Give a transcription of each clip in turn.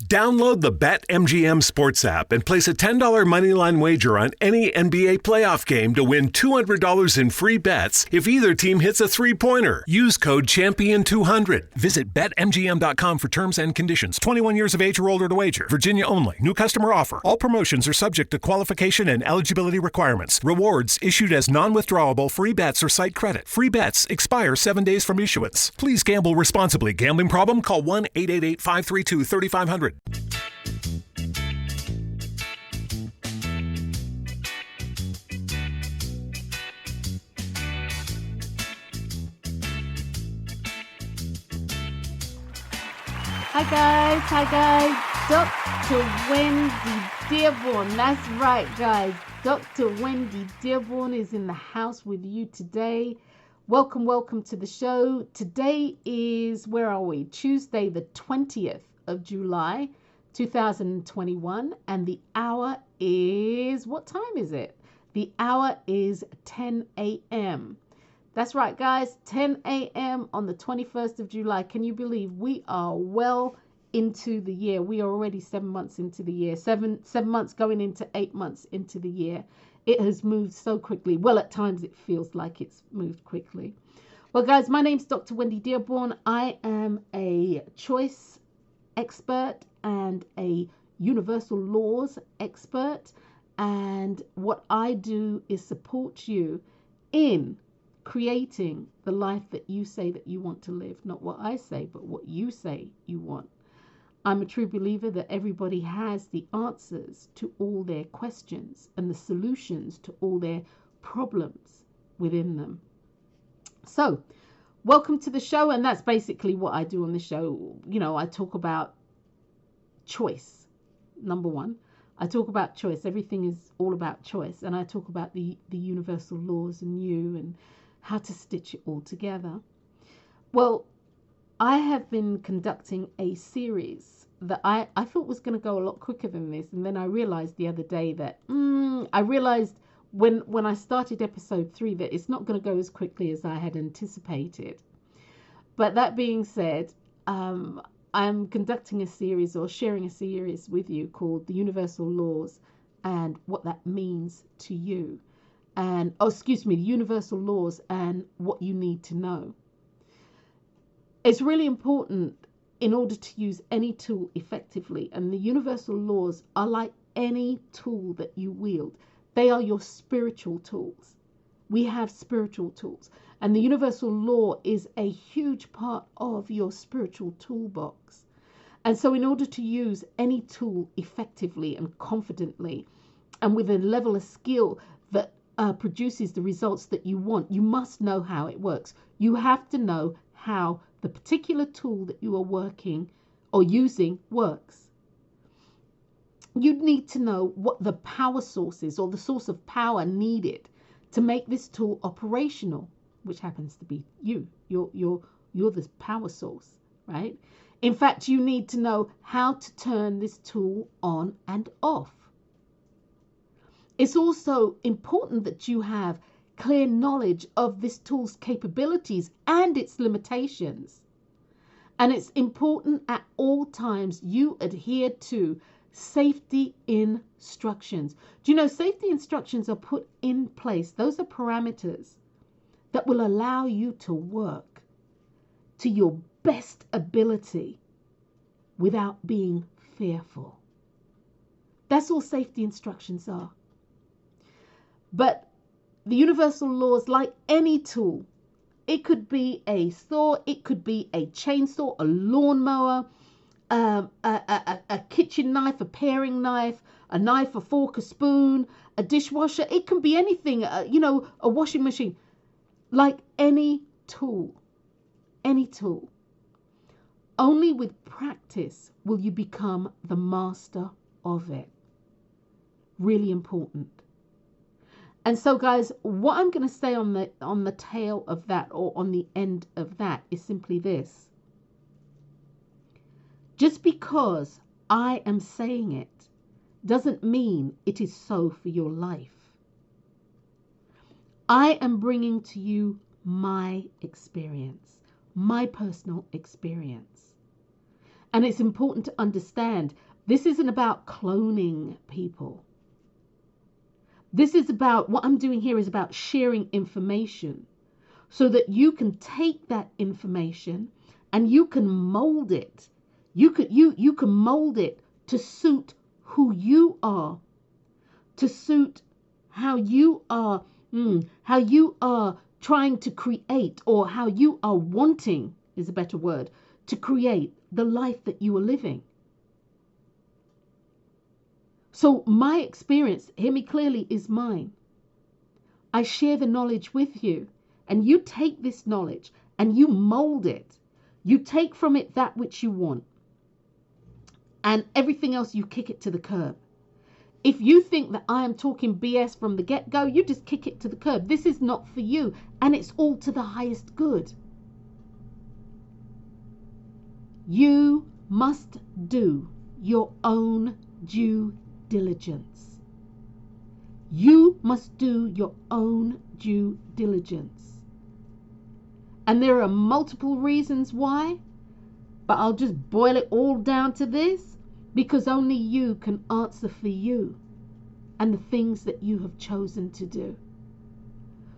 Download the BetMGM Sports app and place a $10 moneyline wager on any NBA playoff game to win $200 in free bets if either team hits a three-pointer. Use code CHAMPION200. Visit BetMGM.com for terms and conditions. 21 years of age or older to wager. Virginia only. New customer offer. All promotions are subject to qualification and eligibility requirements. Rewards issued as non-withdrawable free bets or site credit. Free bets expire 7 days from issuance. Please gamble responsibly. Gambling problem? Call 1-888-532-3500. Hi guys, Dr. Wendy Dearborne. That's right guys, Dr. Wendy Dearborne is in the house with you today. Welcome to the show. Today is, where are we? Tuesday the 20th of July 2021, and the hour is, what time is it? The hour is 10 a.m. That's right guys, 10 a.m. on the 21st of July. Can you believe we are well into the year? We are already 7 months into the year, seven months going into 8 months into the year. It has moved so quickly. Well, at times it feels like it's moved quickly. Well guys, my name's Dr. Wendy Dearborne. I am a choice expert and a universal laws expert, and what I do is support you in creating the life that you say that you want to live. Not what I say, but what you say you want. I'm a true believer that everybody has the answers to all their questions and the solutions to all their problems within them. So welcome to the show, and that's basically what I do on the show. You know, I talk about choice. Number one, I talk about choice. Everything is all about choice, and I talk about the universal laws and you and how to stitch it all together. Well, I have been conducting a series that I thought was going to go a lot quicker than this, and then I realized the other day that I realized when I started episode 3 that it's not going to go as quickly as I had anticipated. But that being said, I'm conducting a series, or sharing a series with you, called The Universal Laws and What That Means to You. And, the universal laws and what you need to know. It's really important in order to use any tool effectively. And the universal laws are like any tool that you wield. They are your spiritual tools. We have spiritual tools. And the universal law is a huge part of your spiritual toolbox. And so in order to use any tool effectively and confidently, and with a level of skill that produces the results that you want, you must know how it works. You have to know how the particular tool that you are working or using works. You need to know what the power source is, or the source of power needed to make this tool operational, which happens to be you. You're the power source, right? In fact, you need to know how to turn this tool on and off. It's also important that you have clear knowledge of this tool's capabilities and its limitations. And it's important at all times you adhere to safety instructions. Do you know safety instructions are put in place? Those are parameters that will allow you to work to your best ability without being fearful. That's all safety instructions are. But the universal laws, like any tool, it could be a saw, it could be a chainsaw, a lawnmower, a kitchen knife, a paring knife, a knife, a fork, a spoon, a dishwasher. It can be anything, a washing machine. Like any tool. Only with practice will you become the master of it. Really important. And so guys, what I'm going to say on the tail of that, or on the end of that, is simply this. Just because I am saying it doesn't mean it is so for your life. I am bringing to you my experience, my personal experience. And it's important to understand this isn't about cloning people. This is about, what I'm doing here is about sharing information so that you can take that information and you can mold it. You can mold it to suit who you are, to suit how you are trying to create, or how you are wanting, is a better word, to create the life that you are living. So my experience, hear me clearly, is mine. I share the knowledge with you, and you take this knowledge and you mold it. You take from it that which you want, and everything else you kick it to the curb. If you think that I am talking BS from the get-go, you just kick it to the curb. This is not for you, and it's all to the highest good. You must do your own due diligence. You must do your own due diligence. And there are multiple reasons why, but I'll just boil it all down to this, because only you can answer for you and the things that you have chosen to do.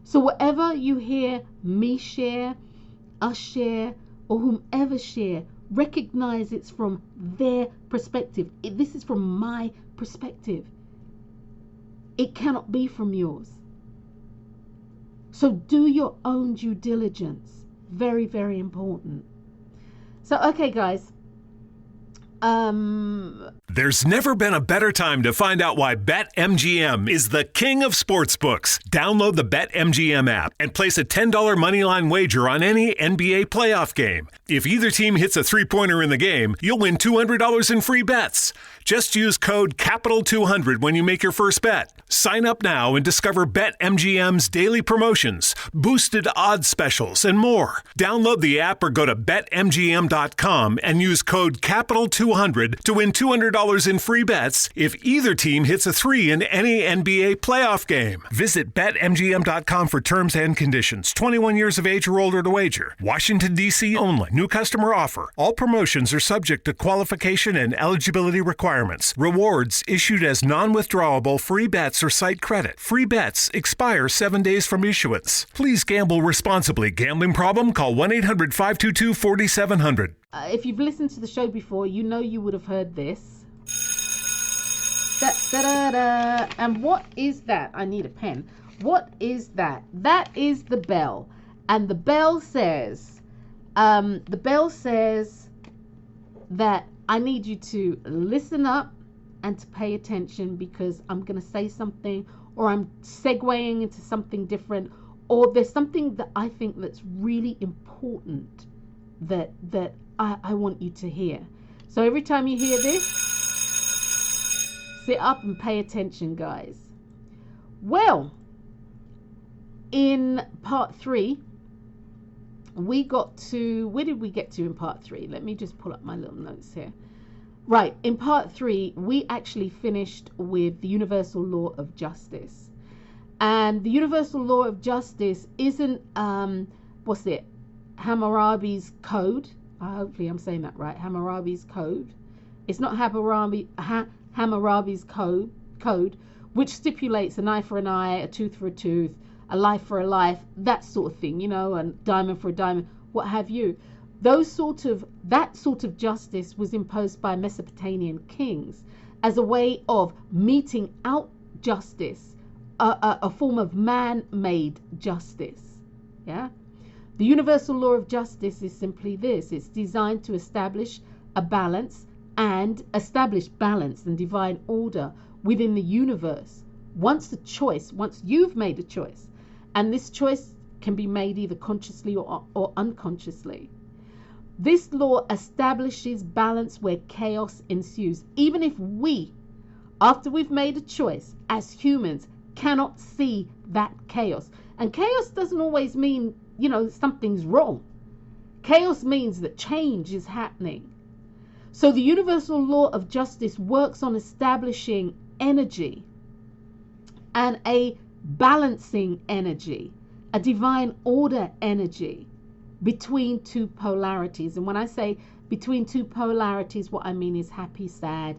So whatever you hear me share, us share, or whomever share, recognize it's from their perspective. This is from my perspective. It cannot be from yours. So do your own due diligence. Very, very important. So, okay, guys. There's never been a better time to find out why BetMGM is the king of sportsbooks. Download the BetMGM app and place a $10 moneyline wager on any NBA playoff game. If either team hits a three-pointer in the game, you'll win $200 in free bets. Just use code CAPITAL200 when you make your first bet. Sign up now and discover BetMGM's daily promotions, boosted odds specials, and more. Download the app or go to BetMGM.com and use code CAPITAL200 to win $200 in free bets if either team hits a three in any NBA playoff game. Visit BetMGM.com for terms and conditions. 21 years of age or older to wager. Washington, D.C. only. New customer offer. All promotions are subject to qualification and eligibility requirements. Rewards issued as non-withdrawable free bets or site credit. Free bets expire 7 days from issuance. Please gamble responsibly. Gambling problem? Call 1-800-522-4700. If you've listened to the show before, you know you would have heard this. Da, da, da, da. And what is that? I need a pen. What is that? That is the bell. And the bell says, that I need you to listen up and to pay attention, because I'm going to say something, or I'm segueing into something different, or there's something that I think that's really important that I want you to hear. So every time you hear this, sit up and pay attention, guys. Well, in part 3, we got to, where did we get to in part 3? Let me just pull up my little notes here. Right, in part 3, we actually finished with the universal law of justice. And the universal law of justice isn't, Hammurabi's code. Hopefully I'm saying that right. Hammurabi's code. It's not Hammurabi's code, which stipulates an eye for an eye, a tooth for a tooth, a life for a life, that sort of thing, a diamond for a diamond, what have you. That sort of justice was imposed by Mesopotamian kings as a way of meting out justice, a form of man-made justice. Yeah. The universal law of justice is simply this. It's designed to establish balance and divine order within the universe. Once you've made a choice, and this choice can be made either consciously or unconsciously. This law establishes balance where chaos ensues. Even if we, after we've made a choice, as humans, cannot see that chaos. And chaos doesn't always mean, something's wrong. Chaos means that change is happening. So the universal law of justice works on establishing energy and a balancing energy, a divine order energy between two polarities. And when I say between two polarities, what I mean is happy, sad,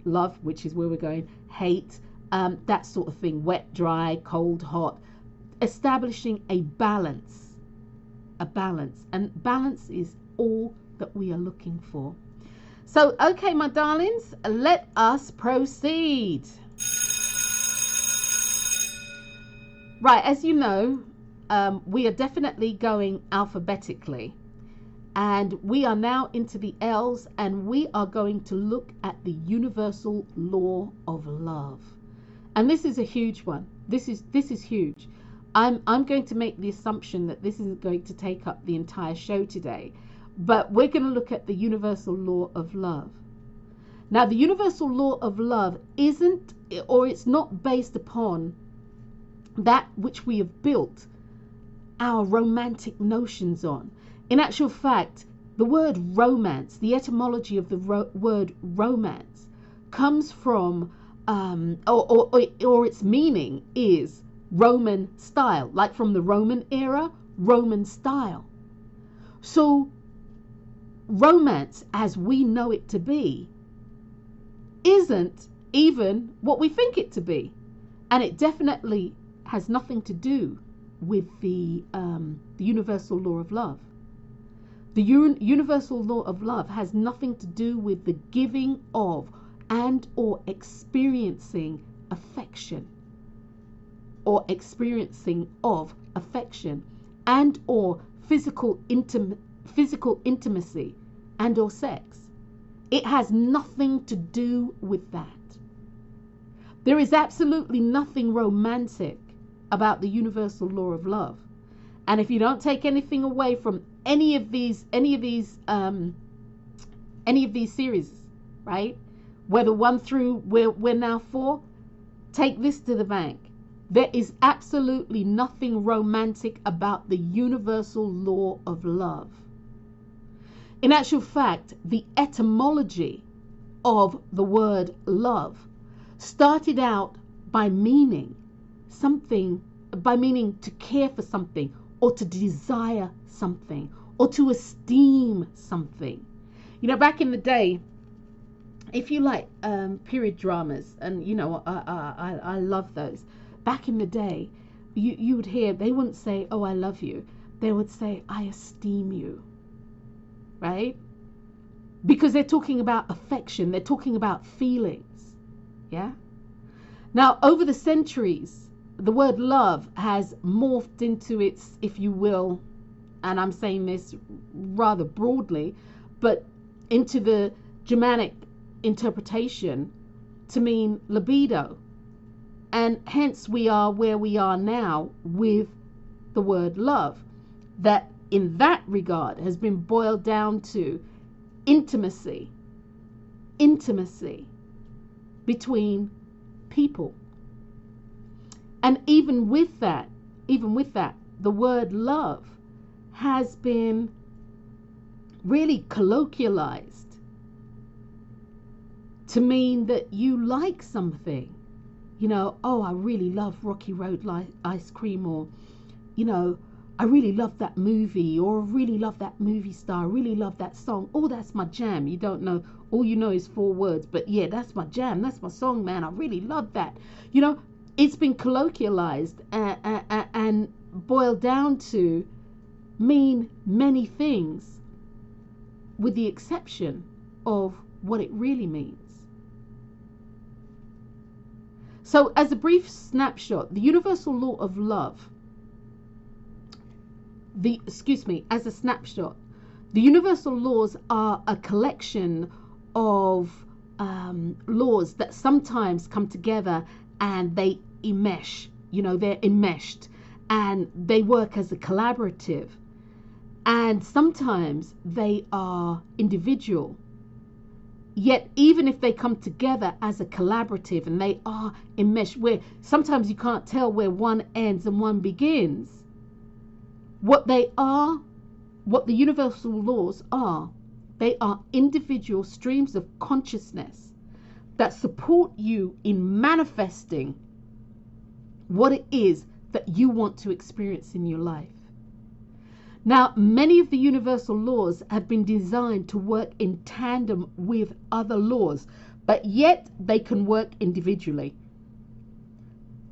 love, which is where we're going, hate, that sort of thing, wet, dry, cold, hot, establishing a balance, and balance is all that we are looking for. So, okay, my darlings, let us proceed. Right, as you know, we are definitely going alphabetically, and we are now into the L's, and we are going to look at the universal law of love. And this is a huge one. This is huge. I'm going to make the assumption that this isn't going to take up the entire show today, but we're going to look at the universal law of love. Now, the universal law of love isn't, or it's not based upon that which we have built our romantic notions on. In actual fact, the word romance, the etymology of the word romance, comes from, or its meaning is Roman style, like from the Roman era, Roman style. So romance as we know it to be isn't even what we think it to be, and it definitely has nothing to do with the universal law of love. The universal law of love has nothing to do with the giving of and or experiencing affection, or experiencing of affection, and or physical intimacy and or sex. It has nothing to do with that. There is absolutely nothing romantic about the universal law of love. And if you don't take anything away from any of these series, right, whether 1 through we're now 4, take this to the bank. There is absolutely nothing romantic about the universal law of love. In actual fact, the etymology of the word love started out by meaning to care for something, or to desire something, or to esteem something. You know, back in the day, if you like period dramas, and you know, I love those. Back in the day, you would hear, they wouldn't say, oh, I love you. They would say, I esteem you. Right? Because they're talking about affection. They're talking about feelings. Yeah? Now, over the centuries, the word love has morphed into its, if you will, and I'm saying this rather broadly, but into the Germanic interpretation to mean libido. And hence we are where we are now with the word love, that in that regard has been boiled down to intimacy between people. And even with that, the word love has been really colloquialized to mean that you like something. You know, oh, I really love Rocky Road ice cream, or, you know, I really love that movie, or I really love that movie star, I really love that song. Oh, that's my jam. You don't know, all you know is 4 words, but yeah, that's my jam, that's my song, man. I really love that. You know, it's been colloquialized and boiled down to mean many things, with the exception of what it really means. So, as a brief snapshot, the universal law of love, as a snapshot, the universal laws are a collection of laws that sometimes come together and they enmesh, you know, they're enmeshed and they work as a collaborative. And sometimes they are individual. Yet even if they come together as a collaborative and they are enmeshed, where sometimes you can't tell where one ends and one begins, what they are, what the universal laws are, they are individual streams of consciousness that support you in manifesting what it is that you want to experience in your life. Now, many of the universal laws have been designed to work in tandem with other laws, but yet they can work individually.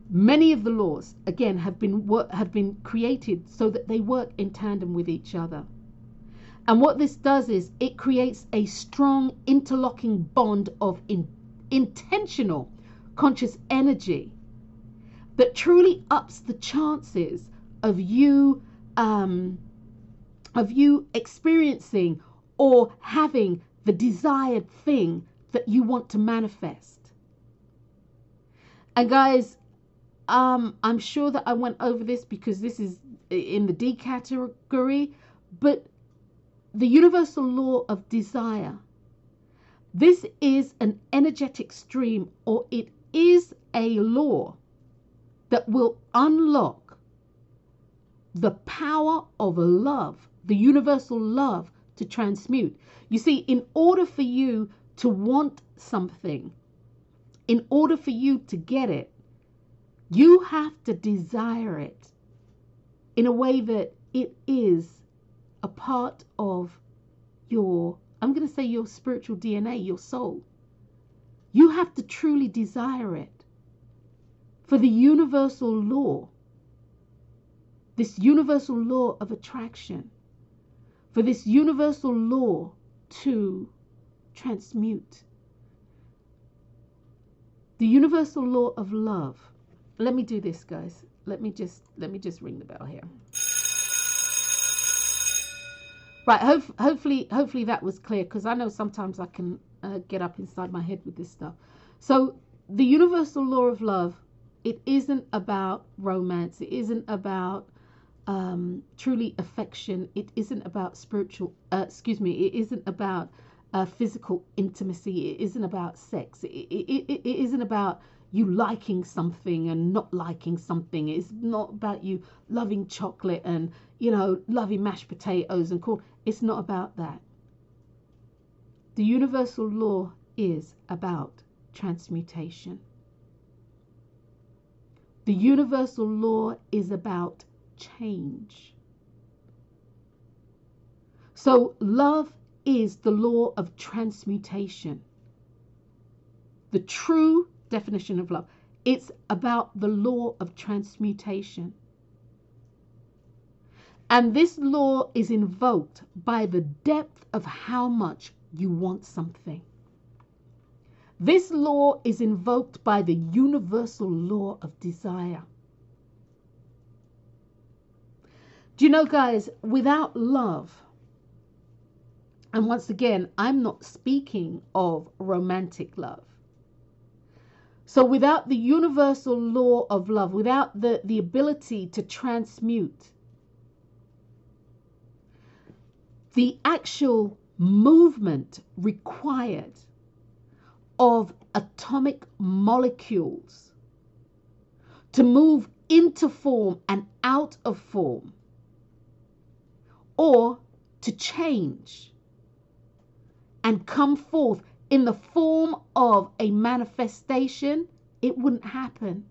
Many of the laws, again, have been created so that they work in tandem with each other. And what this does is it creates a strong interlocking bond of intentional conscious energy that truly ups the chances of you experiencing or having the desired thing that you want to manifest. And guys, I'm sure that I went over this because this is in the D category, but the universal law of desire, this is an energetic stream, or it is a law that will unlock the power of love, the universal love, to transmute. You see, in order for you to want something, in order for you to get it, you have to desire it in a way that it is a part of your, I'm going to say, your spiritual DNA, your soul. You have to truly desire it for the universal law, this universal law of attraction, for this universal law to transmute. The universal law of love. Let me do this, guys. Let me just ring the bell here. Right, hopefully that was clear, because I know sometimes I can get up inside my head with this stuff. So the universal law of love, it isn't about romance. It isn't about truly affection. It isn't about spiritual, it isn't about physical intimacy. It isn't about sex. It isn't about you liking something and not liking something. It's not about you loving chocolate and, loving mashed potatoes and corn. It's not about that. The universal law is about transmutation. The universal law is about change. So love is the law of transmutation. The true definition of love. It's about the law of transmutation. And this law is invoked by the depth of how much you want something. This law is invoked by the universal law of desire. Do you know, guys, without love, and once again, I'm not speaking of romantic love. So without the universal law of love, without the ability to transmute, the actual movement required of atomic molecules to move into form and out of form, or to change and come forth in the form of a manifestation, it wouldn't happen.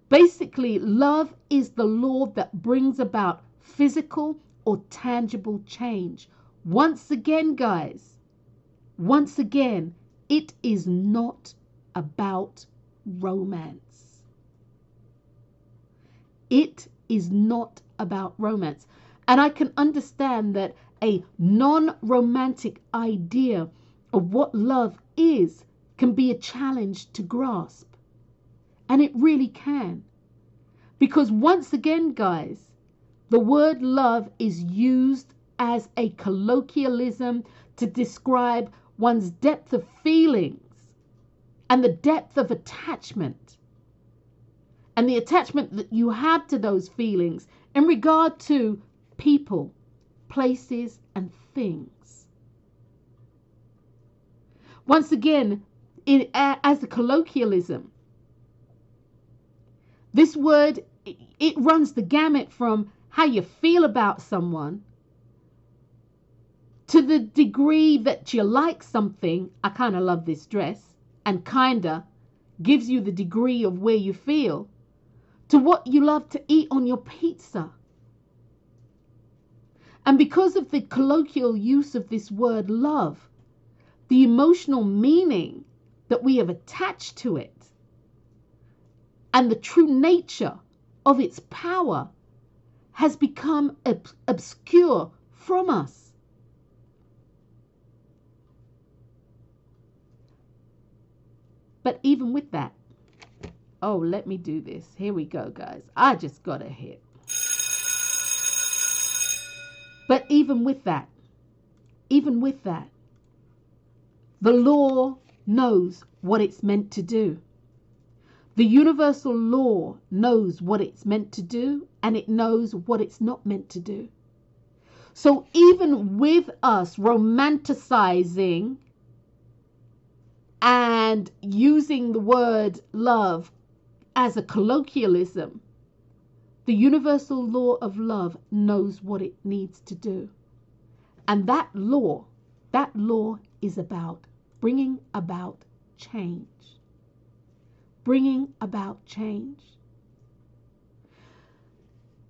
Basically, love is the law that brings about physical or tangible change. Once again, guys, once again, it is not about romance. It is not about romance. And I can understand that a non-romantic idea of what love is can be a challenge to grasp. And it really can. Because once again, guys, the word love is used as a colloquialism to describe one's depth of feelings and the depth of attachment and the attachment that you have to those feelings in regard to people, places, and things. Once again, as a colloquialism, this word, it runs the gamut from how you feel about someone to the degree that you like something. I kind of love this dress, and kinda gives you the degree of where you feel, to what you love to eat on your pizza. And because of the colloquial use of this word love, the emotional meaning that we have attached to it, and the true nature of its power has become obscure from us. But even with that, oh, let me do this. Here we go, guys. I just got a hit. But even with that, the law knows what it's meant to do. The universal law knows what it's meant to do, and it knows what it's not meant to do. So even with us romanticizing and using the word love as a colloquialism, the universal law of love knows what it needs to do. And that law is about bringing about change. Bringing about change.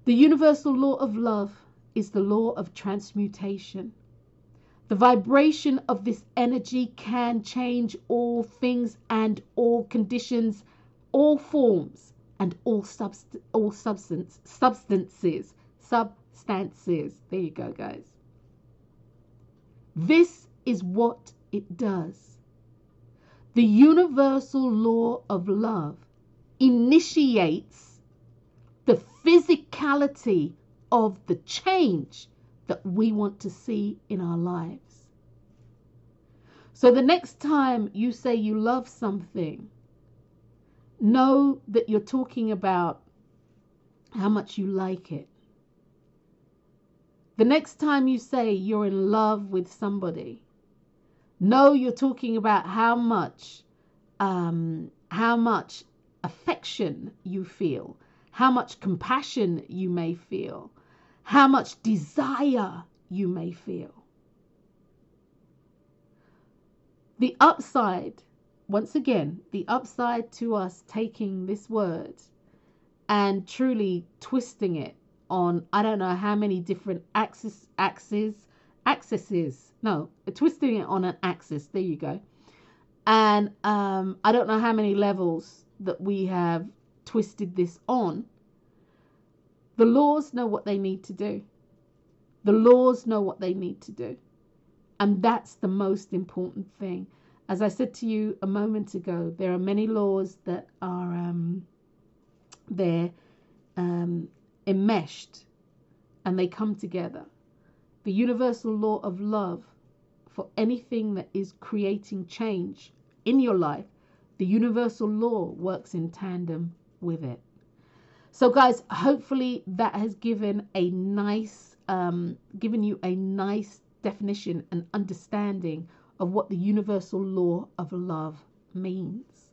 The universal law of love is the law of transmutation. The vibration of this energy can change all things and all conditions, all forms, and all substances. There you go, guys. This is what it does. The universal law of love initiates the physicality of the change that we want to see in our lives. So the next time you say you love something, know that you're talking about how much you like it. The next time you say you're in love with somebody, know you're talking about how much affection you feel, how much compassion you may feel, how much desire you may feel. The upside, once again, the upside to us taking this word and truly twisting it on, I don't know how many different twisting it on an axis, there you go. And I don't know how many levels that we have twisted this on. The laws know what they need to do. The laws know what they need to do. And that's the most important thing. As I said to you a moment ago, there are many laws that are enmeshed and they come together. The universal law of love, for anything that is creating change in your life, the universal law works in tandem with it. So guys, hopefully that has given you a nice definition and understanding of what the universal law of love means.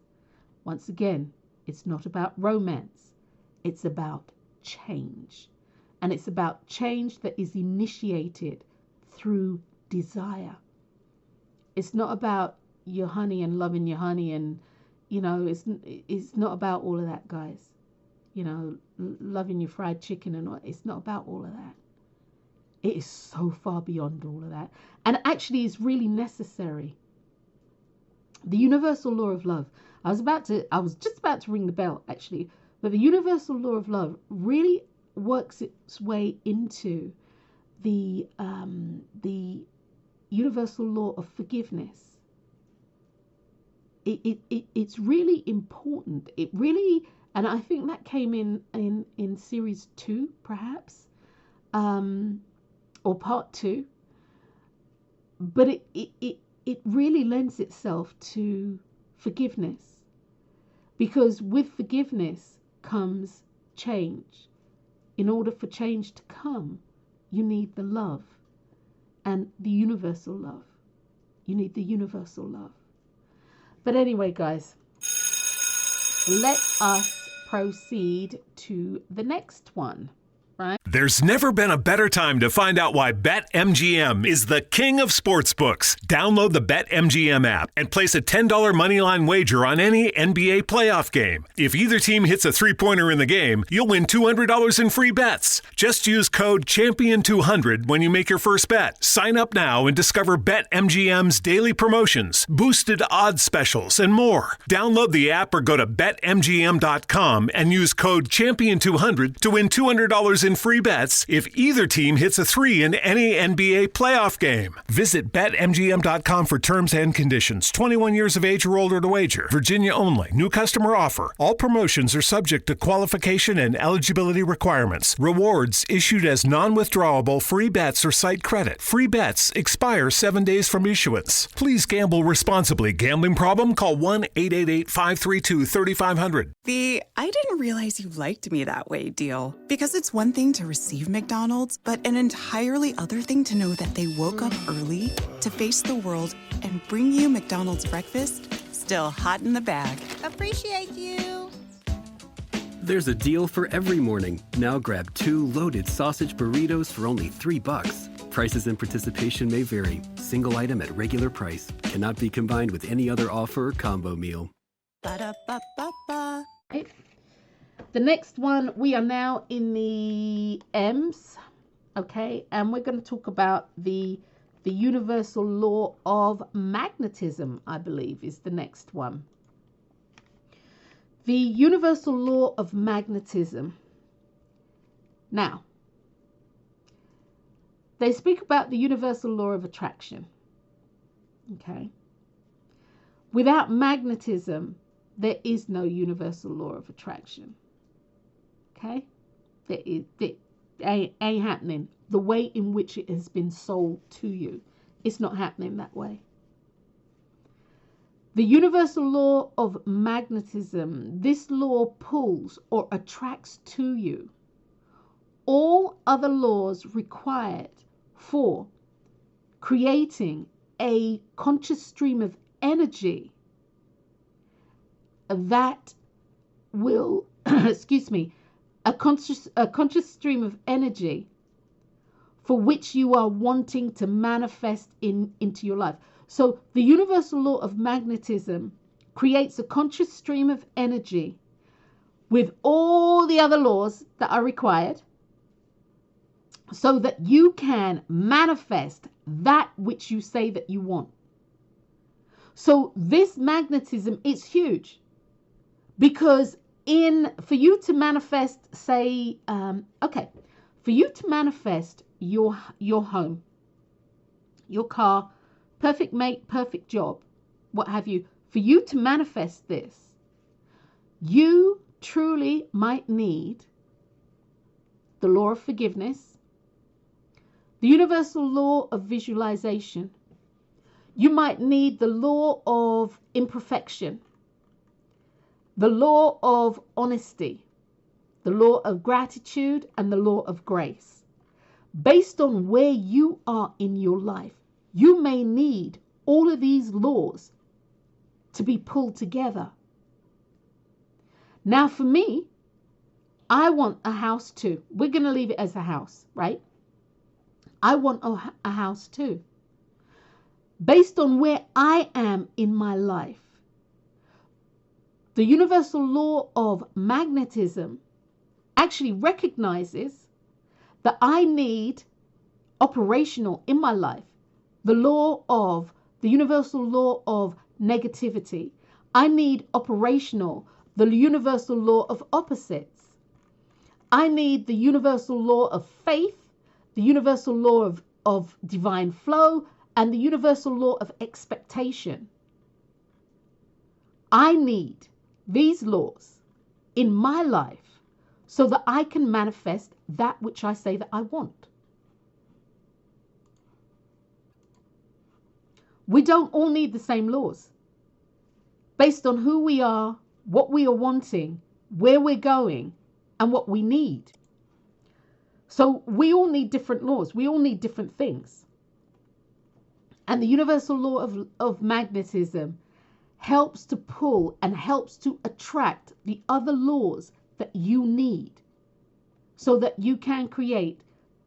Once again, it's not about romance. It's about change. And it's about change that is initiated through desire. It's not about your honey and loving your honey, and it's not about all of that, guys. Loving your fried chicken and all. It's not about all of that. It is so far beyond all of that, and actually is really necessary. The universal law of love. I was just about to ring the bell, actually, but the universal law of love really works its way into the universal law of forgiveness. It's really important. It really, and I think that came in series 2, perhaps, or part 2. But it really lends itself to forgiveness, because with forgiveness comes change. In order for change to come, you need the love and the universal love. You need the universal love. But anyway, guys, let us proceed to the next one, right? There's never been a better time to find out why BetMGM is the king of sportsbooks. Download the BetMGM app and place a $10 moneyline wager on any NBA playoff game. If either team hits a three-pointer in the game, you'll win $200 in free bets. Just use code CHAMPION200 when you make your first bet. Sign up now and discover BetMGM's daily promotions, boosted odds specials, and more. Download the app or go to BetMGM.com and use code CHAMPION200 to win $200 in free bets if either team hits a three in any NBA playoff game. Visit BetMGM.com for terms and conditions. 21 years of age or older to wager. Virginia only. New customer offer. All promotions are subject to qualification and eligibility requirements. Rewards issued as non-withdrawable free bets or site credit. Free bets expire 7 days from issuance. Please gamble responsibly. Gambling problem? Call 1-888-532-3500. The I didn't realize you liked me that way deal. Because it's one thing to receive McDonald's, but an entirely other thing to know that they woke up early to face the world and bring you McDonald's breakfast still hot in the bag. Appreciate you. There's a deal for every morning. Now grab 2 loaded sausage burritos for only $3. Prices and participation may vary. Single item at regular price. Cannot be combined with any other offer or combo meal. Ba-da-ba-ba-ba. Right. The next one, we are now in the M's, okay, and we're going to talk about the universal law of magnetism, I believe, is the next one. The universal law of magnetism. Now, they speak about the universal law of attraction, okay. Without magnetism, there is no universal law of attraction. Okay? It ain't happening. The way in which it has been sold to you, it's not happening that way. The universal law of magnetism, this law pulls or attracts to you all other laws required for creating a conscious stream of energy that will, a conscious stream of energy for which you are wanting to manifest into your life. So the universal law of magnetism creates a conscious stream of energy with all the other laws that are required so that you can manifest that which you say that you want. So this magnetism is huge because for you to manifest, say, for you to manifest your home, your car, perfect mate, perfect job, what have you, for you to manifest this, you truly might need the law of forgiveness, the universal law of visualization. You might need the law of imperfection, the law of honesty, the law of gratitude, and the law of grace. Based on where you are in your life, you may need all of these laws to be pulled together. Now, for me, I want a house too. We're going to leave it as a house, right? I want a house too. Based on where I am in my life, the universal law of magnetism actually recognizes that I need operational in my life the universal law of negativity. I need operational the universal law of opposites. I need the universal law of faith, the universal law of divine flow, and the universal law of expectation. I need these laws in my life so that I can manifest that which I say that I want. We don't all need the same laws. Based on who we are, what we are wanting, where we're going, and what we need. So we all need different laws. We all need different things. And the universal law of magnetism helps to pull and helps to attract the other laws that you need so that you can create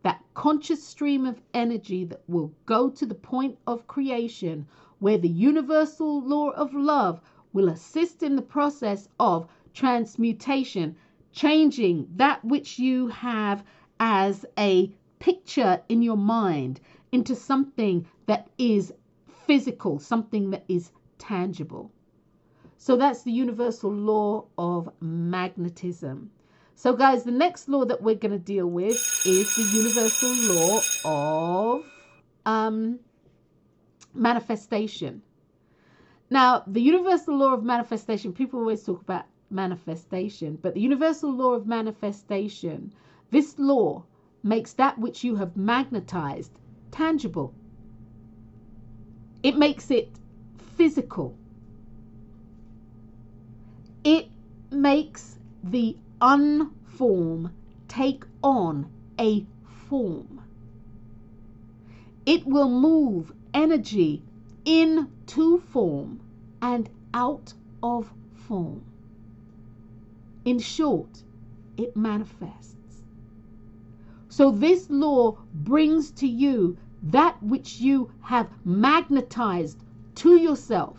that conscious stream of energy that will go to the point of creation, where the universal law of love will assist in the process of transmutation, changing that which you have as a picture in your mind into something that is physical, something that is tangible. So that's the universal law of magnetism. So guys, the next law that we're going to deal with is the universal law of manifestation. Now, the universal law of manifestation, people always talk about manifestation, but the universal law of manifestation, this law makes that which you have magnetized tangible. It makes it physical. It makes the unform take on a form. It will move energy into form and out of form. In short, it manifests. So this law brings to you that which you have magnetized to yourself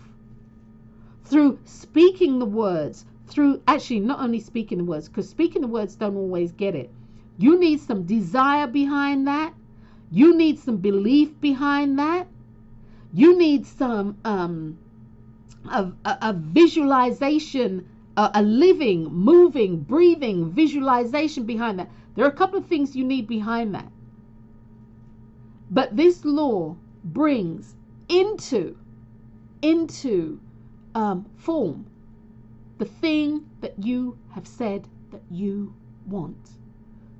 through speaking the words, through actually not only speaking the words, because speaking the words don't always get it. You need some desire behind that. You need some belief behind that. You need some a visualization, a living, moving, breathing visualization behind that. There are a couple of things you need behind that. But this law brings into form the thing that you have said that you want.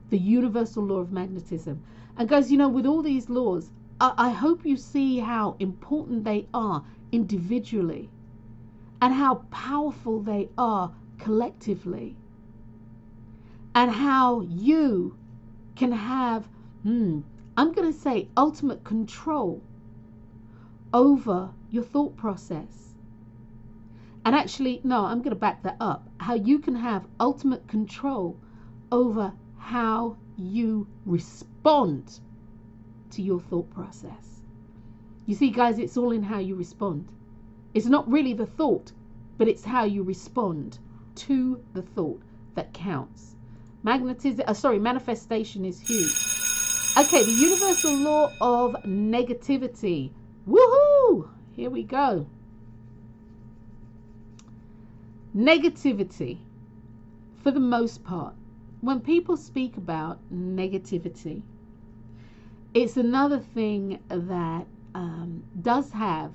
The universal law of magnetism. And guys, you know, with all these laws, I hope you see how important they are individually and how powerful they are collectively, and how you can have, I'm going to say, ultimate control over your thought process. And actually, no, I'm going to back that up. How you can have ultimate control over how you respond to your thought process. You see, guys, it's all in how you respond. It's not really the thought, but it's how you respond to the thought that counts. Manifestation is huge. Okay, the universal law of negativity. Woohoo! Here we go. Negativity, for the most part, when people speak about negativity, it's another thing that does have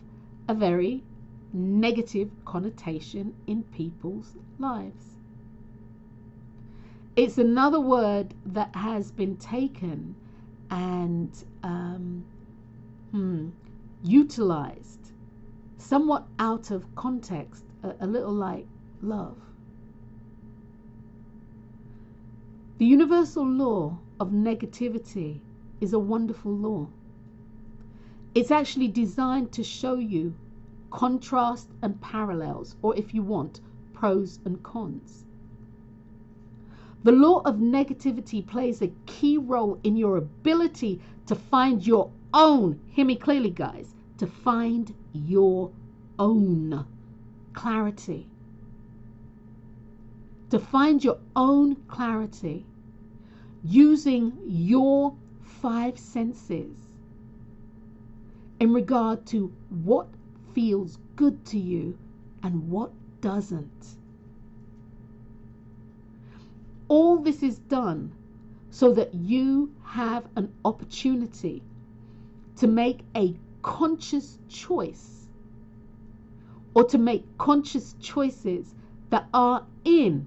a very negative connotation in people's lives. It's another word that has been taken and utilized somewhat out of context, a little like love. The universal law of negativity is a wonderful law. It's actually designed to show you contrast and parallels, or if you want, pros and cons. The law of negativity plays a key role in your ability to find your own, hear me clearly guys, to find your own clarity. To find your own clarity using your 5 senses in regard to what feels good to you and what doesn't. All this is done so that you have an opportunity to make a conscious choice, or to make conscious choices that are in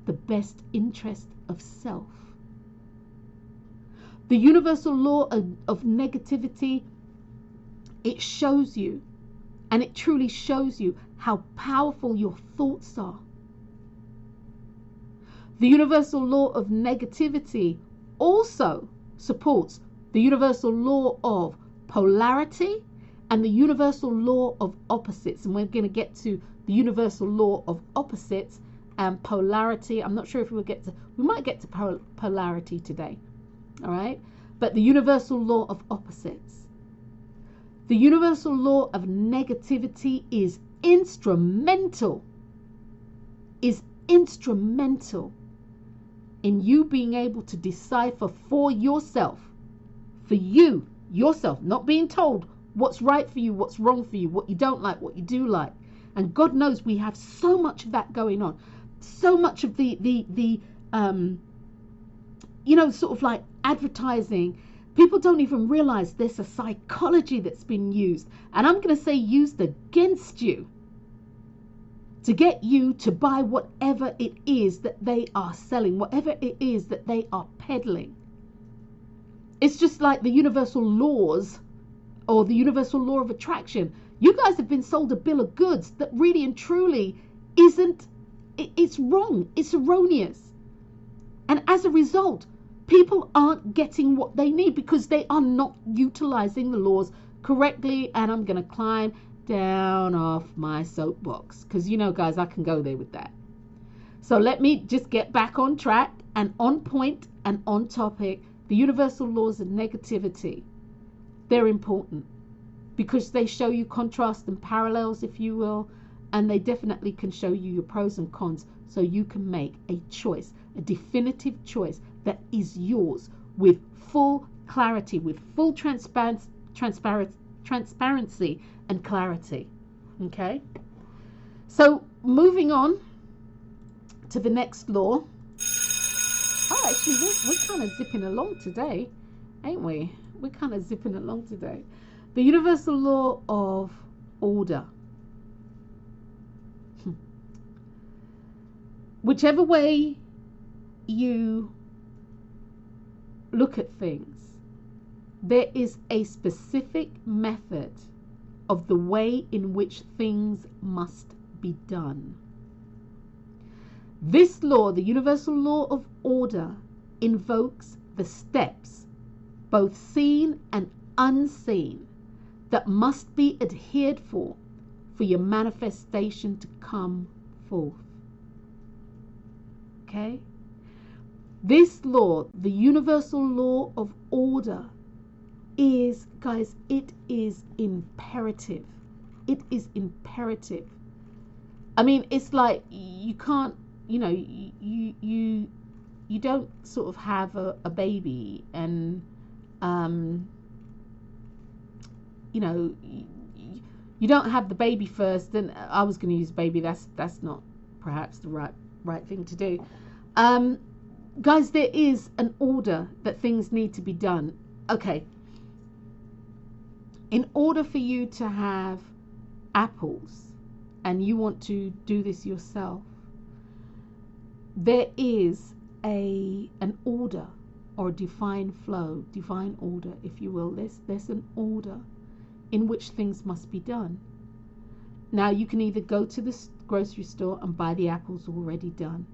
the best interest of self. The universal law of negativity, it shows you, and it truly shows you how powerful your thoughts are. The universal law of negativity also supports the universal law of polarity and the universal law of opposites. And we're going to get to the universal law of opposites and polarity. I'm not sure if we might get to polarity today. All right. But the universal law of opposites. The universal law of negativity is instrumental in you being able to decipher for yourself, not being told what's right for you, what's wrong for you, what you don't like, what you do like. And God knows we have so much of that going on, so much of the sort of like advertising. People don't even realize there's a psychology that's been used, and I'm going to say used against you, to get you to buy whatever it is that they are selling, whatever it is that they are peddling. It's just like the universal laws or the universal law of attraction. You guys have been sold a bill of goods that really and truly isn't, it's wrong, it's erroneous. And as a result, people aren't getting what they need because they are not utilizing the laws correctly. And I'm going to climb down off my soapbox because, guys, I can go there with that. So let me just get back on track and on point and on topic. The universal laws of negativity, they're important because they show you contrast and parallels, if you will, and they definitely can show you your pros and cons so you can make a choice, a definitive choice that is yours with full clarity, with full transparency and clarity. Okay, so moving on to the next law. Oh, actually, we're kind of zipping along today, ain't we? We're kind of zipping along today. The universal law of order. Whichever way you look at things, there is a specific method of the way in which things must be done. This law, the universal law of order, invokes the steps, both seen and unseen, that must be adhered for your manifestation to come forth. Okay? This law, the universal law of order, is, guys, it is imperative. It is imperative. I mean, it's like you can't, you don't sort of have a baby and you don't have the baby first. And I was going to use baby. That's not perhaps the right thing to do. Guys, there is an order that things need to be done. Okay. In order for you to have apples, and you want to do this yourself, there is an order or a divine flow, divine order, if you will. There's an order in which things must be done. Now, you can either go to the grocery store and buy the apples already done.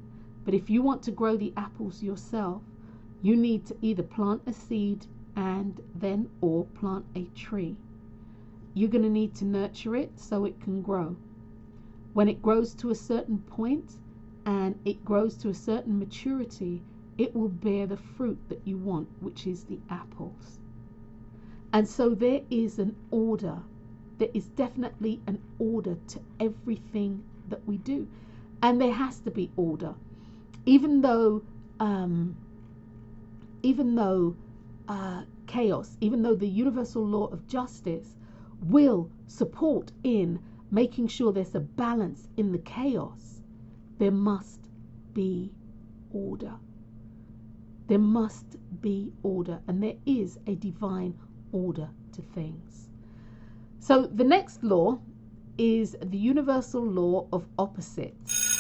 But if you want to grow the apples yourself, you need to either plant a seed and then or plant a tree. You're going to need to nurture it so it can grow. When it grows to a certain point and it grows to a certain maturity, it will bear the fruit that you want, which is the apples. And so there is an order. There is definitely an order to everything that we do. And there has to be order. Even though chaos, even though the universal law of justice will support in making sure there's a balance in the chaos, there must be order. There must be order, and there is a divine order to things. So the next law is the universal law of opposites.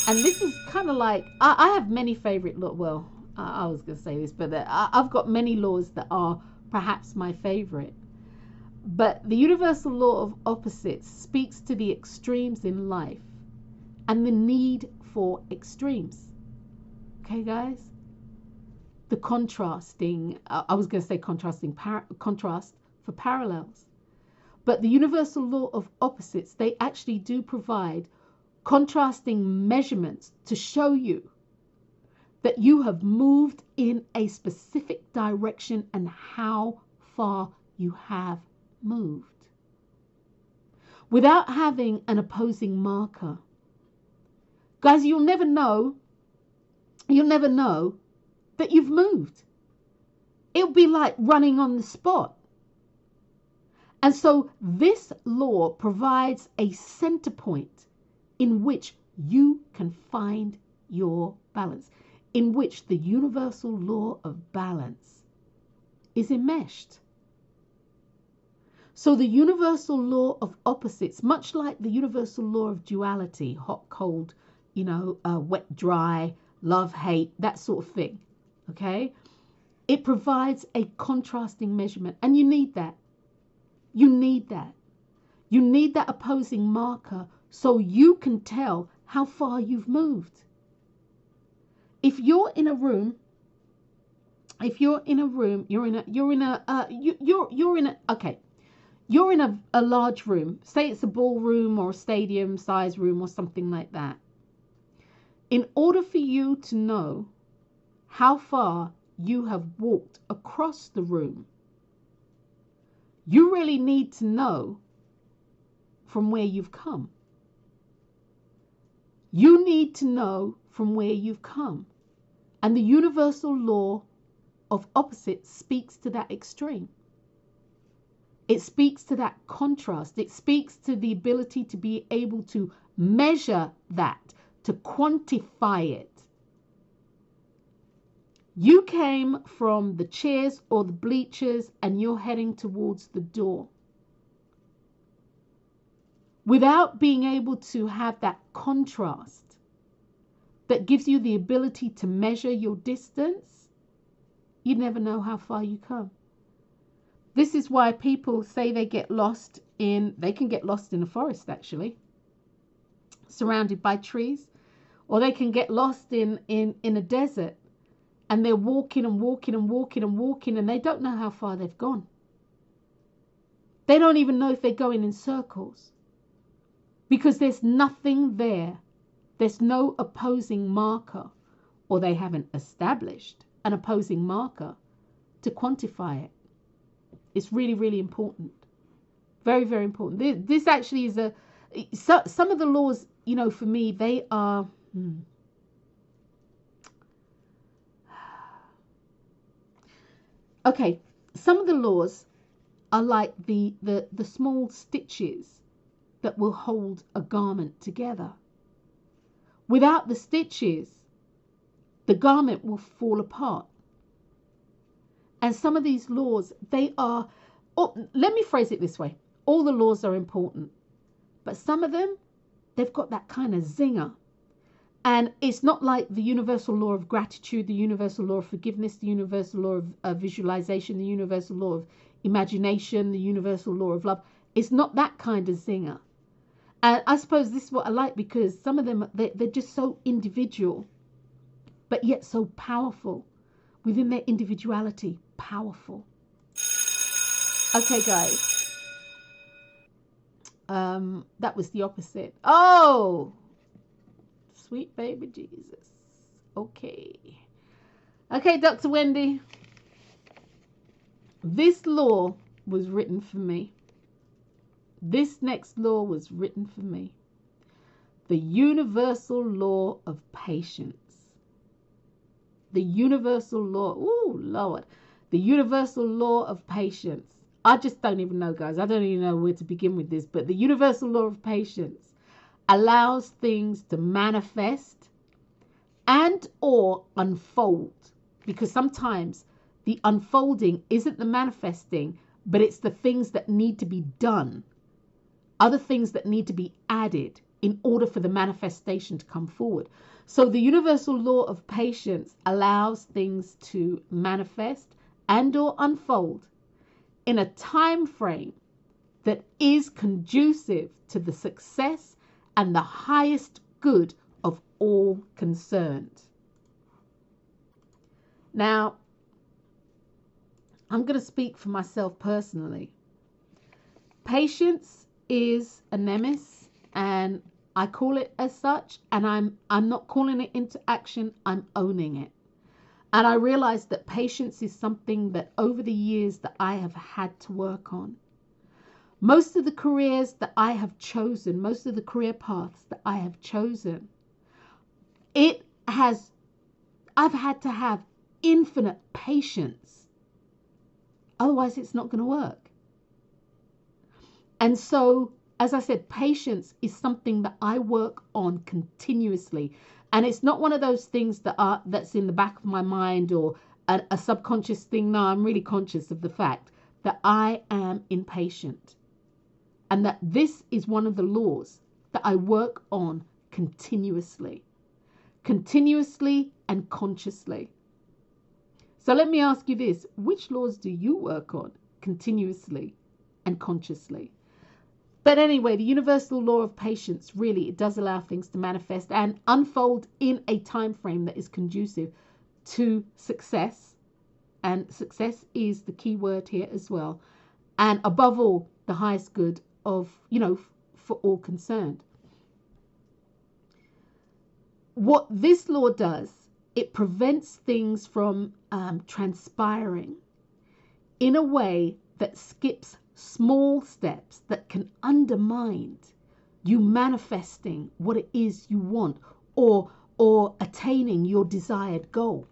And this is kind of like, I have many favorite laws. Well, I was going to say this, but I've got many laws that are perhaps my favorite. But the universal law of opposites speaks to the extremes in life and the need for extremes. Okay, guys? The contrasting, I was going to say contrasting, contrast for parallels. But the universal law of opposites, they actually do provide contrasting measurements to show you that you have moved in a specific direction and how far you have moved. Without having an opposing marker. Guys, you'll never know that you've moved. It'll be like running on the spot. And so this law provides a center point in which you can find your balance, in which the universal law of balance is enmeshed. So the universal law of opposites, much like the universal law of duality, hot, cold, wet, dry, love, hate, that sort of thing, okay? It provides a contrasting measurement, and you need that. You need that. You need that opposing marker so you can tell how far you've moved. If you're in a room, you're in a large room, say it's a ballroom or a stadium size room or something like that. In order for you to know how far you have walked across the room, you really need to know from where you've come. You need to know from where you've come. And the universal law of opposites speaks to that extreme. It speaks to that contrast. It speaks to the ability to be able to measure that, to quantify it. You came from the chairs or the bleachers and you're heading towards the door. Without being able to have that contrast that gives you the ability to measure your distance, you never know how far you come. This is why people say they can get lost in a forest, actually, surrounded by trees, or they can get lost in a desert, and they're walking and walking and walking and walking, and they don't know how far they've gone. They don't even know if they're going in circles, because there's nothing there. There's no opposing marker, or they haven't established an opposing marker to quantify it. It's really, really important. Very, very important. This actually is some of the laws, for me, they are... Okay, some of the laws are like the small stitches that will hold a garment together. Without the stitches, the garment will fall apart. And some of these laws, they are, let me phrase it this way. All the laws are important, but some of them, they've got that kind of zinger. And it's not like the universal law of gratitude, the universal law of forgiveness, the universal law of visualization, the universal law of imagination, the universal law of love. It's not that kind of zinger. And I suppose this is what I like, because some of them, they're just so individual, but yet so powerful within their individuality. Powerful. Okay, guys. That was the opposite. Oh! Sweet baby Jesus. Okay. Okay, Dr. Wendy. This law was written for me. This next law was written for me. The universal law of patience. The universal law. Ooh, Lord. The universal law of patience. I just don't even know, guys. I don't even know where to begin with this. But the universal law of patience allows things to manifest and or unfold, because sometimes the unfolding isn't the manifesting, but it's the things that need to be done, other things that need to be added in order for the manifestation to come forward. So the universal law of patience allows things to manifest and or unfold in a time frame that is conducive to the success and the highest good of all concerned. Now, I'm going to speak for myself personally. Patience is a nemesis, and I call it as such, and I'm not calling it into action, I'm owning it. And I realized that patience is something that over the years that I have had to work on. Most of the careers that I have chosen, most of the career paths that I have chosen, I've had to have infinite patience. Otherwise, it's not going to work. And so, as I said, patience is something that I work on continuously. And it's not one of those things that's in the back of my mind or a subconscious thing. No, I'm really conscious of the fact that I am impatient. And that this is one of the laws that I work on continuously and consciously. So let me ask you this. Which laws do you work on continuously and consciously? But anyway, the universal law of patience, really, it does allow things to manifest and unfold in a time frame that is conducive to success. And success is the key word here as well. And above all, the highest good of, for all concerned. What this law does, it prevents things from transpiring in a way that skips small steps that can undermine you manifesting what it is you want or attaining your desired goal.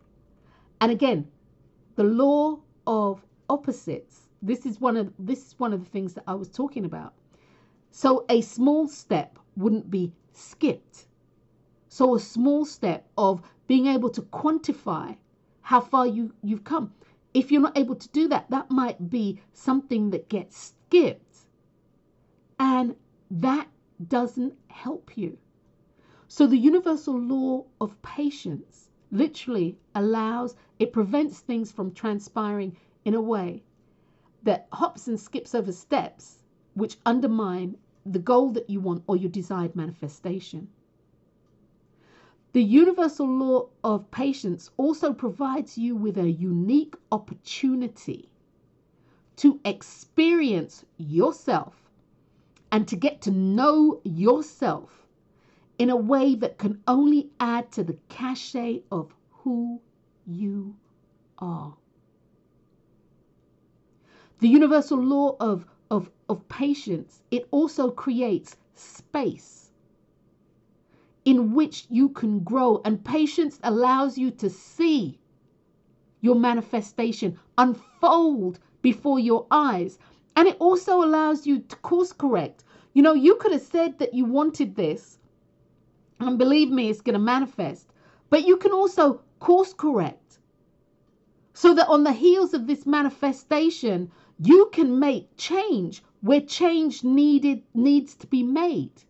And again, the law of opposites, this is one of the things that I was talking about. So a small step wouldn't be skipped. So a small step of being able to quantify how far you've come. If you're not able to do that, that might be something that gets skipped. And that doesn't help you. So the universal law of patience literally prevents things from transpiring in a way that hops and skips over steps which undermine the goal that you want or your desired manifestation. The universal law of patience also provides you with a unique opportunity to experience yourself and to get to know yourself in a way that can only add to the cachet of who you are. The universal law of patience, it also creates space in which you can grow, and patience allows you to see your manifestation unfold before your eyes, and it also allows you to course correct. You could have said that you wanted this, and believe me, it's going to manifest, but you can also course correct so that on the heels of this manifestation you can make change where change needs to be made.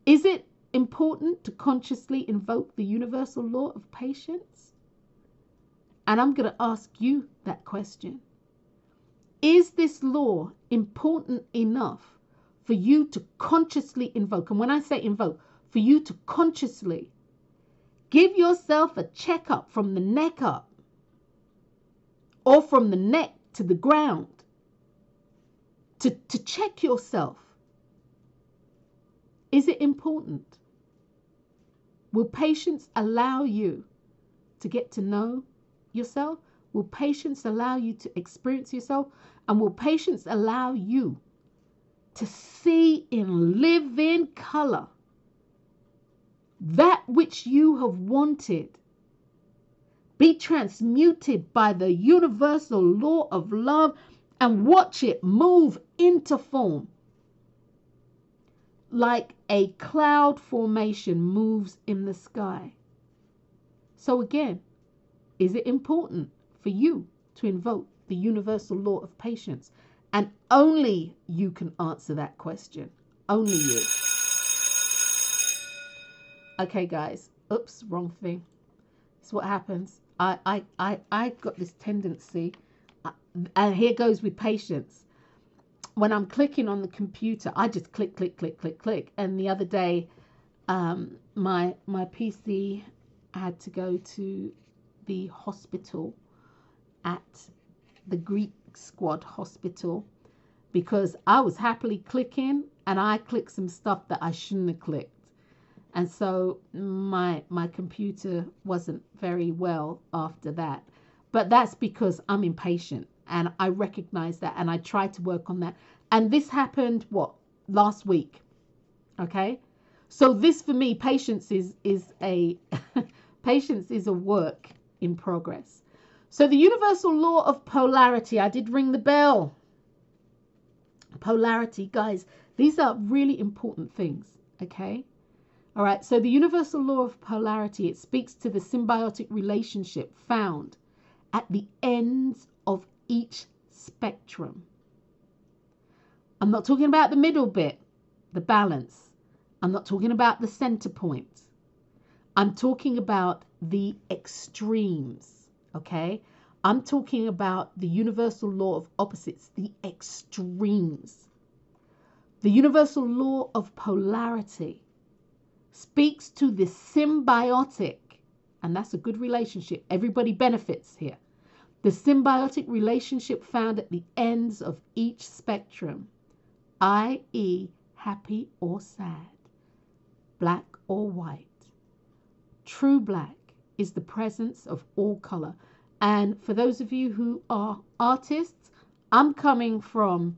Is it important to consciously invoke the universal law of patience? And I'm going to ask you that question. Is this law important enough for you to consciously invoke? And when I say invoke, for you to consciously give yourself a checkup from the neck up or from the neck to the ground to check yourself. Is it important? Will patience allow you to get to know yourself? Will patience allow you to experience yourself? And will patience allow you to see in living color that which you have wanted be transmuted by the universal law of love and watch it move into form like a cloud formation moves in the sky? So again, is it important for you to invoke the universal law of patience? And only you can answer that question. Only you. Okay, guys. Oops, wrong thing. It's what happens. I got this tendency, and here goes with patience. When I'm clicking on the computer, I just click. And the other day, my PC had to go to the hospital at the Greek Squad Hospital, because I was happily clicking and I clicked some stuff that I shouldn't have clicked. And so my computer wasn't very well after that. But that's because I'm impatient, and I recognize that, and I try to work on that. And this happened, last week. Okay? So this, for me, patience is a patience is a work in progress. So the universal law of polarity, I did ring the bell. Polarity, guys, these are really important things, okay? All right, so the universal law of polarity, it speaks to the symbiotic relationship found at the ends of each spectrum. I'm not talking about the middle bit, the balance. I'm not talking about the center point. I'm talking about the extremes, okay? I'm talking about the universal law of opposites, the extremes. The universal law of polarity speaks to the symbiotic, and that's a good relationship. Everybody benefits here. The symbiotic relationship found at the ends of each spectrum, i.e., happy or sad, black or white. True black is the presence of all color. And for those of you who are artists, I'm coming from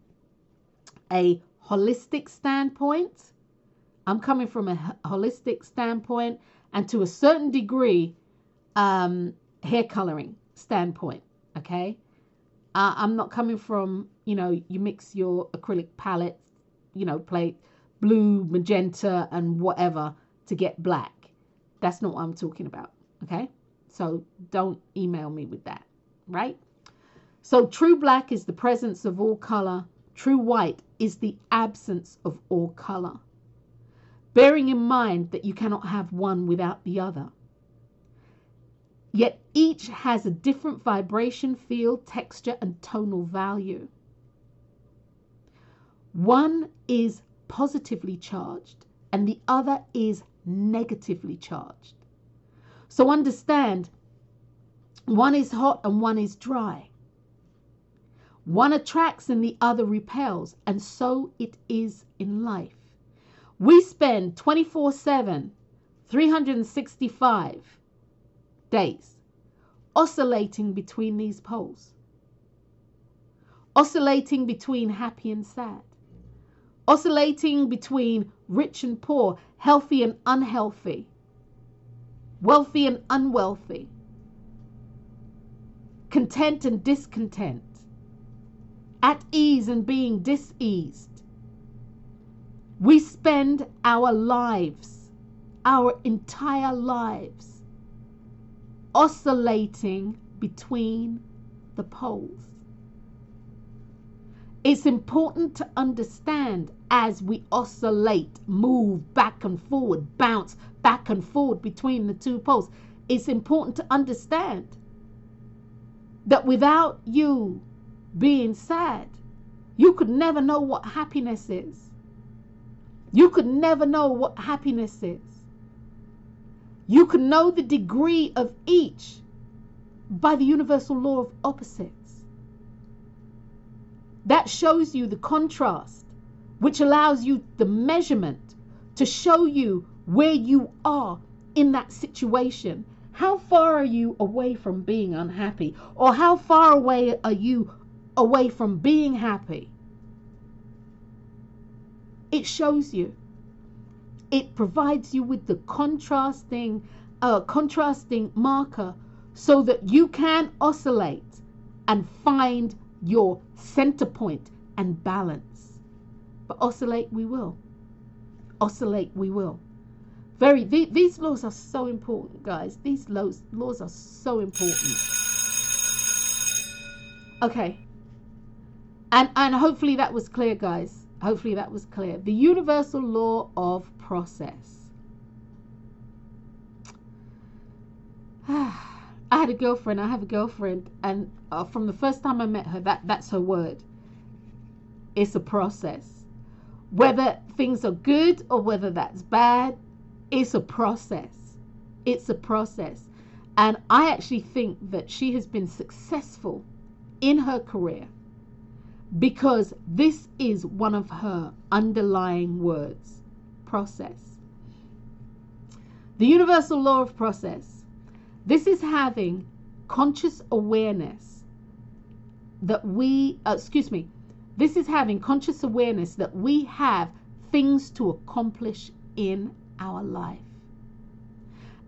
a holistic standpoint. I'm coming from a holistic standpoint, and to a certain degree, hair coloring standpoint. Okay, I'm not coming from, you mix your acrylic palette, play blue, magenta, and whatever to get black. That's not what I'm talking about. Okay, so don't email me with that, right? So true black is the presence of all color. True white is the absence of all color. Bearing in mind that you cannot have one without the other. Yet each has a different vibration, field, texture, and tonal value. One is positively charged and the other is negatively charged. So understand, one is hot and one is dry. One attracts and the other repels, and so it is in life. We spend 24/7, 365 days oscillating between these poles. Oscillating between happy and sad. Oscillating between rich and poor, healthy and unhealthy, wealthy and unwealthy, content and discontent, at ease and being diseased. We spend our lives, our entire lives, oscillating between the poles. It's important to understand as we oscillate, move back and forward, bounce back and forward between the two poles. It's important to understand that without you being sad, you could never know what happiness is. You could never know what happiness is. You can know the degree of each by the universal law of opposites. That shows you the contrast, which allows you the measurement to show you where you are in that situation. How far are you away from being unhappy? Or how far away are you away from being happy? It shows you. It provides you with the contrasting marker so that you can oscillate and find your center point and balance. But oscillate we will. Oscillate we will. These laws are so important, guys. These laws are so important. Okay. And hopefully that was clear, guys. Hopefully that was clear. The universal law of process. I have a girlfriend, and from the first time I met her, that's her word. It's a process. Whether things are good or whether that's bad, it's a process. It's a process. And I actually think that she has been successful in her career because this is one of her underlying words: process. The universal law of process. This is having conscious awareness that this is having conscious awareness that we have things to accomplish in our life.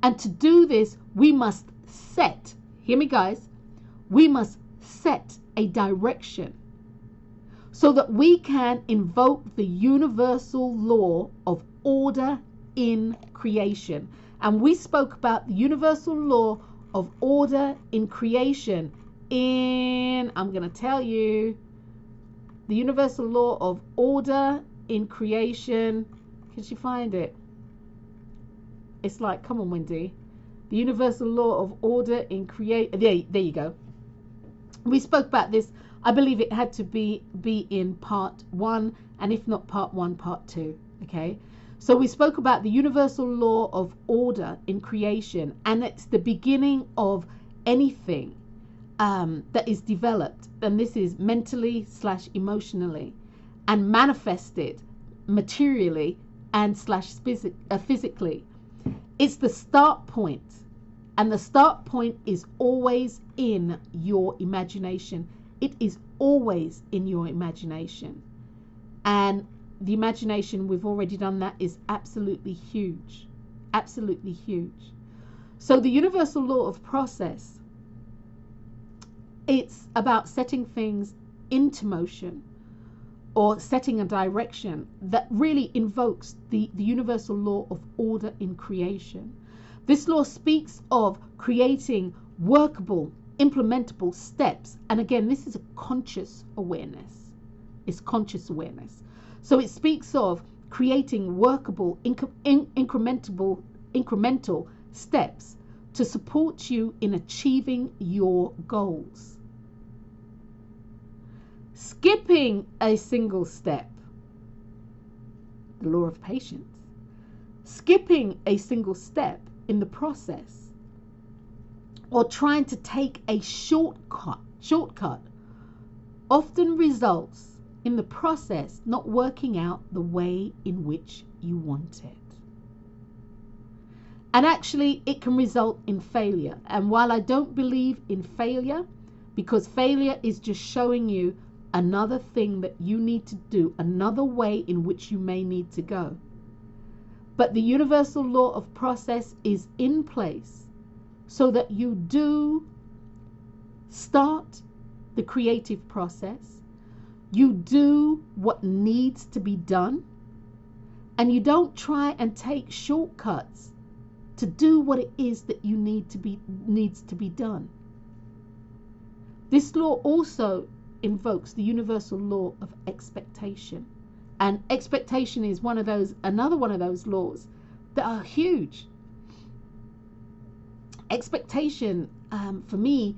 And to do this, we must set, hear me guys, we must set a direction so that we can invoke the universal law of order in creation. And we spoke about the universal law of order in creation in, I'm going to tell you, the universal law of order in creation. Can she find it? It's like, come on, Wendy. The universal law of order in create. There you go. We spoke about this. I believe it had to be in part 1, and if not part 1, part 2. Okay. So we spoke about the universal law of order in creation, and it's the beginning of anything that is developed, and this is mentally / emotionally, and manifested materially and / physically. It's the start point, and the start point is always in your imagination. It is always in your imagination, and the imagination, we've already done that, is absolutely huge, absolutely huge. So the universal law of process, it's about setting things into motion or setting a direction that really invokes the universal law of order in creation. This law speaks of creating workable, implementable steps. And again, this is a conscious awareness. It's conscious awareness. So it speaks of creating workable, incremental steps to support you in achieving your goals. Skipping a single step, the law of patience. Skipping a single step in the process, or trying to take a shortcut often results in the process not working out the way in which you want it. And actually, it can result in failure. And while I don't believe in failure, because failure is just showing you another thing that you need to do, another way in which you may need to go. But the universal law of process is in place so that you do start the creative process. You do what needs to be done, and you don't try and take shortcuts to do what it is that you needs to be done. This law also invokes the universal law of expectation, and expectation is another one of those laws that are huge. Expectation, for me,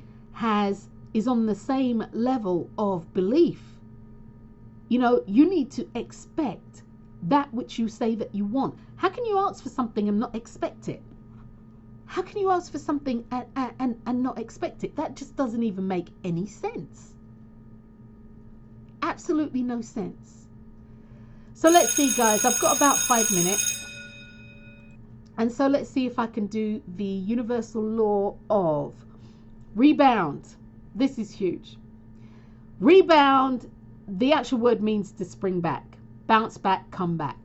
is on the same level of belief. You know, you need to expect that which you say that you want. How can you ask for something and not expect it? How can you ask for something and not expect it? That just doesn't even make any sense. Absolutely no sense. So let's see, guys. I've got about 5 minutes. And so let's see if I can do the universal law of rebound. This is huge. Rebound, the actual word means to spring back, bounce back, come back.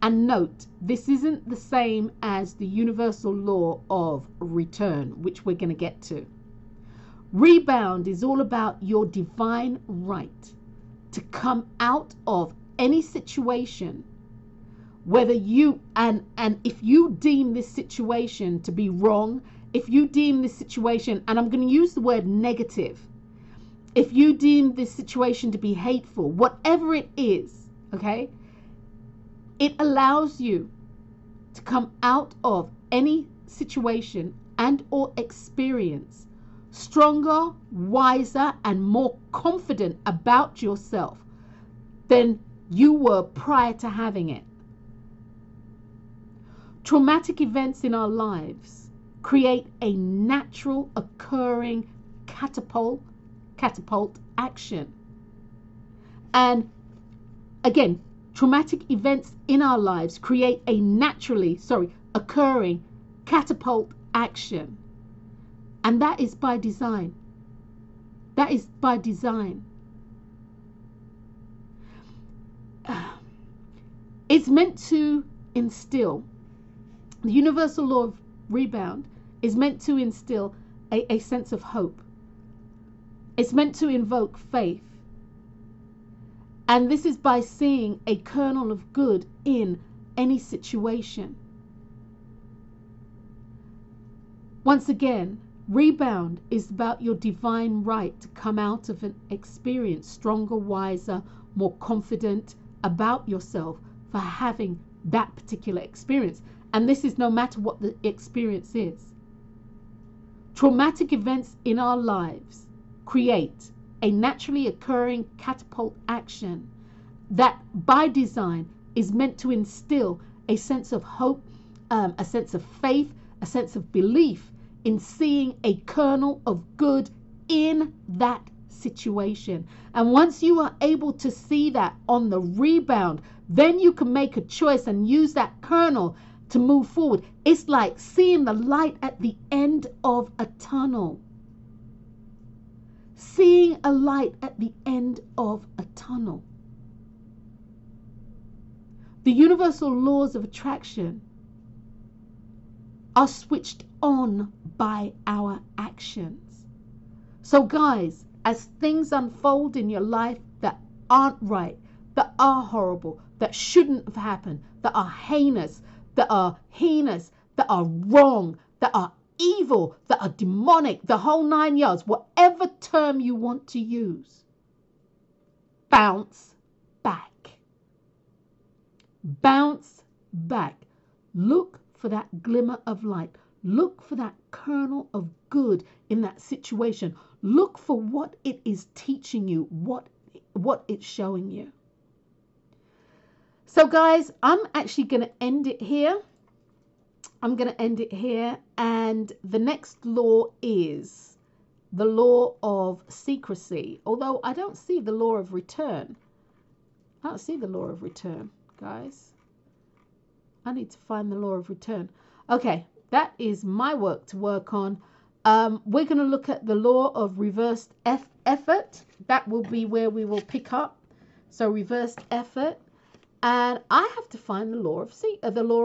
And note, this isn't the same as the universal law of return, which we're going to get to. Rebound is all about your divine right to come out of any situation, whether you, and if you deem this situation to be wrong, if you deem this situation, and I'm going to use the word negative, if you deem this situation to be hateful, whatever it is, okay, it allows you to come out of any situation and or experience stronger, wiser, and more confident about yourself than you were prior to having it. Traumatic events in our lives create a natural occurring catapult action And again, traumatic events in our lives create a occurring catapult action. And that is by design. That is by design. It's meant to instill, the universal law of rebound is meant to instill a sense of hope. It's meant to invoke faith. And this is by seeing a kernel of good in any situation. Once again, rebound is about your divine right to come out of an experience stronger, wiser, more confident about yourself for having that particular experience. And this is no matter what the experience is. Traumatic events in our lives create a naturally occurring catapult action that by design is meant to instill a sense of hope, a sense of faith, a sense of belief in seeing a kernel of good in that situation. And once you are able to see that on the rebound, then you can make a choice and use that kernel to move forward. It's like seeing the light at the end of a tunnel. Seeing a light at the end of a tunnel. The universal laws of attraction are switched on by our actions. So guys, as things unfold in your life that aren't right, that are horrible, that shouldn't have happened, that are heinous, that are wrong, that are evil, that are demonic, the whole 9 yards, whatever term you want to use, bounce back. Bounce back. Look for that glimmer of light. Look for that kernel of good in that situation. Look for what it is teaching you, what it's showing you. So guys, I'm actually going to end it here. And the next law is the law of secrecy. Although I don't see the law of return. I don't see the law of return, guys. I need to find the law of return. Okay, that is my work to work on. We're going to look at the law of reversed effort. That will be where we will pick up. So reversed effort. And I have to find the law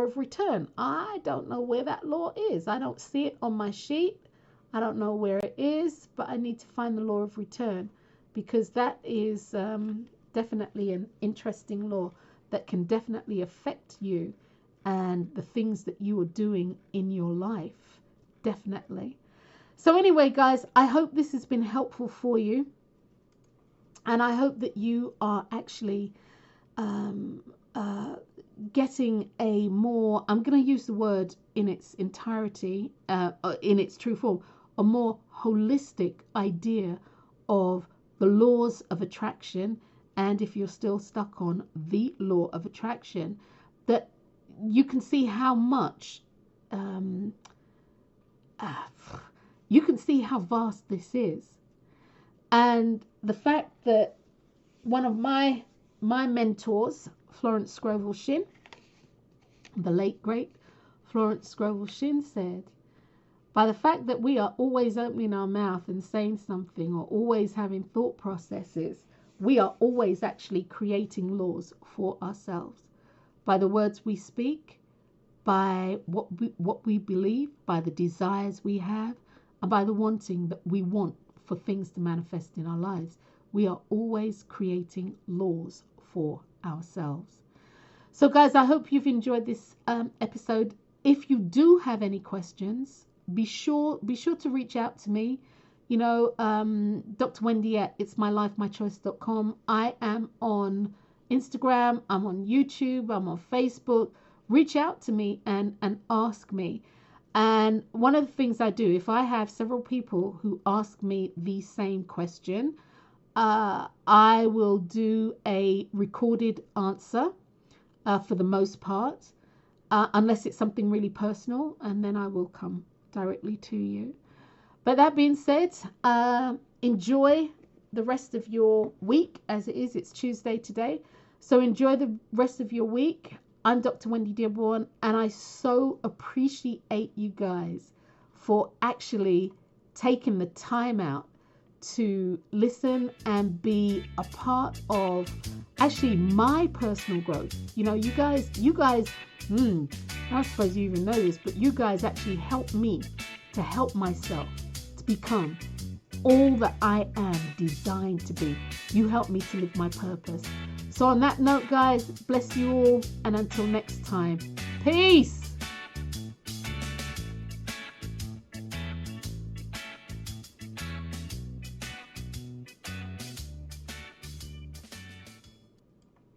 of return. I don't know where that law is. I don't see it on my sheet. I don't know where it is, but I need to find the law of return, because that is definitely an interesting law that can definitely affect you and the things that you are doing in your life. Definitely. So anyway, guys, I hope this has been helpful for you. And I hope that you are actually getting a more, I'm going to use the word in its entirety, in its true form, a more holistic idea of the laws of attraction. And if you're still stuck on the law of attraction, that you can see how much, you can see how vast this is. And the fact that one of my mentors, Florence Scovel-Shinn, the late great Florence Scovel-Shinn, said, by the fact that we are always opening our mouth and saying something, or always having thought processes, we are always actually creating laws for ourselves. By the words we speak, by what we believe, by the desires we have, and by the wanting that we want for things to manifest in our lives. We are always creating laws for ourselves. So guys, I hope you've enjoyed this episode. If you do have any questions, be sure to reach out to me. You know, Dr. Wendy at itsmylifemychoice.com. I am on Instagram, I'm on YouTube, I'm on Facebook. Reach out to me and ask me. And one of the things I do, if I have several people who ask me the same question, I will do a recorded answer for the most part, unless it's something really personal, and then I will come directly to you. But that being said, enjoy the rest of your week as it is. It's Tuesday today. So enjoy the rest of your week. I'm Dr. Wendy Dearborne, and I so appreciate you guys for actually taking the time out to listen and be a part of actually my personal growth. You know, you guys, I suppose you even know this, but you guys actually help me to help myself to become all that I am designed to be. You help me to live my purpose. So on that note, guys, bless you all, and until next time, peace.